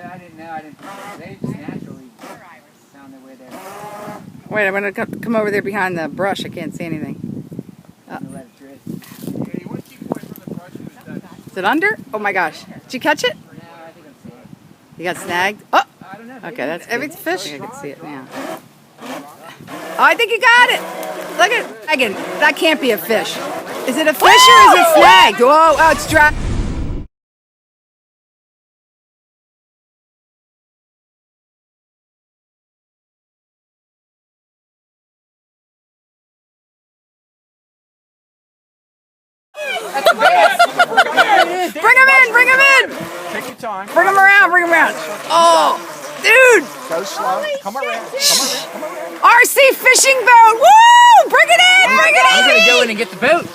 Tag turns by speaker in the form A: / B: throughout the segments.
A: I didn't know. I didn't. They just naturally found their way there.
B: Wait, I'm gonna come over there behind the brush. I can't see anything.
A: I'm gonna let it drift.
C: Yeah, you want to keep away from the brush.
B: Is it under? Oh my gosh! Did you catch it?
A: No, I think I'm seeing it.
B: You got snagged? Oh.
A: I don't know.
B: Okay, that's if it's fish. I can see it now. Oh, I think you got it. Look at again. That can't be a fish. Is it a fish or is it snagged? Whoa! Oh, it's dry. Bring him in! Bring him in!
C: Take your time.
B: Bring him around! Bring him around! Oh, dude!
C: Go slow. Come around. Come around.
B: RC fishing boat! Woo! Bring it in! Bring it in!
A: I'm gonna go in and get the boat.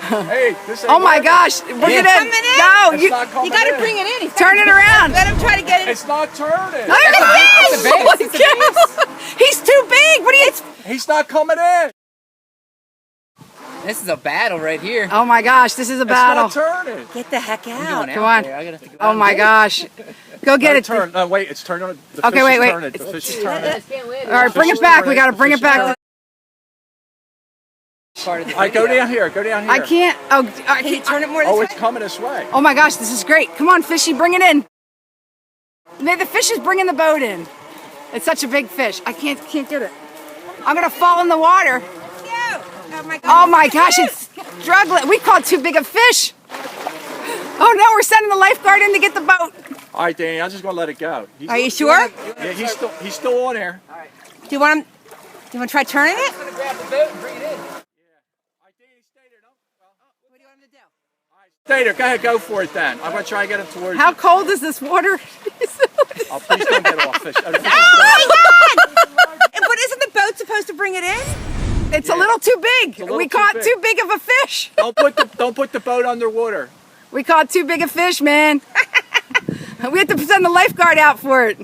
C: Hey, this ain't
B: Oh my
C: working.
B: gosh! Bring it in!
D: Coming in?
B: No,
C: It's
B: you
C: not coming
D: You gotta
C: in.
D: bring it in.
B: turn it around.
D: Let him try to get it.
C: It's not turning.
B: Look at this! Holy cow! He's too big. What are you?
C: He's not coming in.
A: This is a battle right here.
B: Oh my gosh! This is a battle.
C: It's not turning.
D: Get the heck
A: I'm
D: out.
A: going
B: Come
A: out
B: on.
A: there. I'm gonna have to go
B: Oh
A: out
B: my
A: and
B: gosh! Go get it.
C: Turn. No, wait. It's turning. The
B: Okay,
C: fish
B: wait,
C: is
B: wait.
C: turning. The fish is turning.
B: All right, bring it back. We gotta bring it back.
A: Part of the
C: All right, go
A: video.
C: down here. Go down here.
B: I can't. Oh, I
D: Can you
B: can't.
D: turn it more this
C: Oh,
D: way?
C: it's coming this way.
B: Oh my gosh! This is great. Come on, fishy, bring it in. The fish is bringing the boat in. It's such a big fish. I can't get it. I'm gonna fall in the water.
D: Oh my God.
B: Oh my gosh, it's struggling. We caught too big a fish. Oh no, we're sending the lifeguard in to get the boat.
C: All right, Danny. I'm just gonna let it go.
D: Are you sure?
C: Yeah, he's still on there.
D: Do you want him? Do you want to try turning it?
A: I'm gonna grab the boat and bring it in.
D: What do you want him to do?
C: Stay there. Go ahead. Go for it then. I'm gonna try and get him towards
B: How
C: you.
B: cold is this water?
C: Oh, please don't get off fish. Oh, the fish is
D: Oh my God! But isn't the boat supposed to bring it in?
B: It's a little too big.
C: little
B: We
C: too
B: caught
C: big.
B: too big of a fish.
C: Don't put the boat underwater.
B: We caught too big a fish, man. We have to send the lifeguard out for it.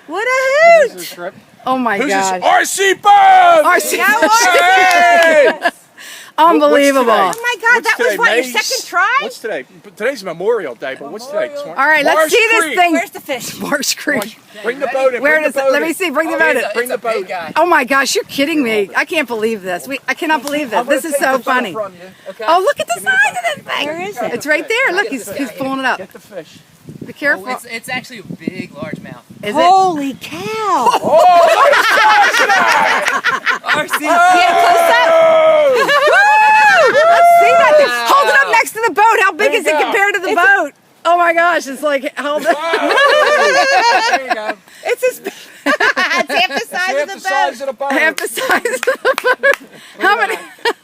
D: What a hoot!
C: Trip.
B: Oh my
C: Who's
B: god.
C: this? RC boat!
B: RC.
C: Hey!
B: Unbelievable.
C: What's
D: Oh my God,
C: What's
D: that was
C: today,
D: what, your
C: May?
D: second try?
C: What's today? Today's Memorial Day, but what's today?
B: All right, let's
C: Marsh
B: see this
C: Creek.
B: thing.
D: Where's the fish?
B: Marsh Creek.
C: Bring the boat in.
B: Where
C: bring
B: does
C: the
B: it?
C: boat
B: Let
C: in.
B: me see. Bring the
A: Oh,
B: boat in.
A: it's a-
C: Bring
A: it's
C: the
A: a big
C: boat.
A: guy.
B: Oh my gosh, you're kidding me. I can't believe this. I cannot believe this.
C: I'm gonna
B: This is
C: take
B: so
C: the boat
B: funny.
C: from you.
A: Okay.
B: Oh, look at the size of this thing.
D: Where is it?
B: It's right there. Look, he's pulling it up.
C: Get the fish.
B: Be careful.
A: Oh, it's actually a big, large mouth.
B: Is it?
D: Holy cow!
A: RC.
B: Let's see that thing. Hold it up next to the boat. How big
C: There
B: is
C: you
B: it
C: go.
B: compared to the boat? Oh my gosh, it's like hold it.
C: There you go.
D: It's as big. It's half the size
C: Half
D: of
C: the
D: the
C: size
D: boat.
C: of the boat.
B: Half the size of the boat. How many?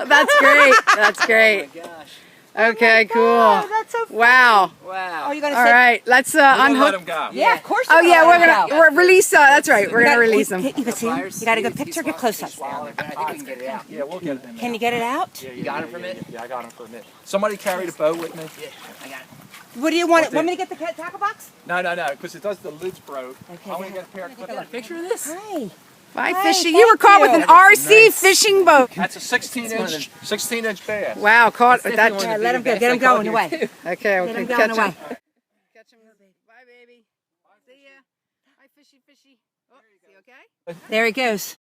B: That's great. That's great.
A: Oh my gosh.
B: Okay, cool.
D: Oh, that's so funny.
B: Wow.
A: Wow.
D: Are you gonna
B: All
D: say?
B: right, let's
C: We're gonna
B: unhook.
C: let him go.
D: Yeah, of course.
B: Oh
D: you're
B: yeah,
D: gonna
B: we're
D: let it
B: gonna
D: go.
B: release. That's right. We're gonna release
D: You
B: him.
D: can see him. You gotta go picture. Get close up.
A: I think we can get it out.
C: Yeah, we'll get it in there.
D: Can you get it out?
C: Yeah,
A: You got him for a minute?
C: Yeah, I got him for a minute. Somebody carry the boat with me?
A: Yeah, I got it.
D: What do you want?
C: What
D: Want me to get the tackle box?
C: No, because it does the lid's broke.
D: Okay,
C: I want to get a pair of
A: Got a
C: clippers.
A: picture of this?
D: Hi.
B: Bye,
D: Hi,
B: fishy.
D: thank
B: You were caught with an
D: you.
B: RC fishing boat.
C: That's a 16-inch bass.
B: Wow, caught with that.
A: definitely
D: Yeah,
A: one
D: let him go. Get him going away.
B: Okay, we
D: Get
B: can
D: him going
B: catch
D: away.
B: him. Catch him. Bye, baby. See ya. Bye, fishy, fishy. Oh, is he okay?
D: There he goes.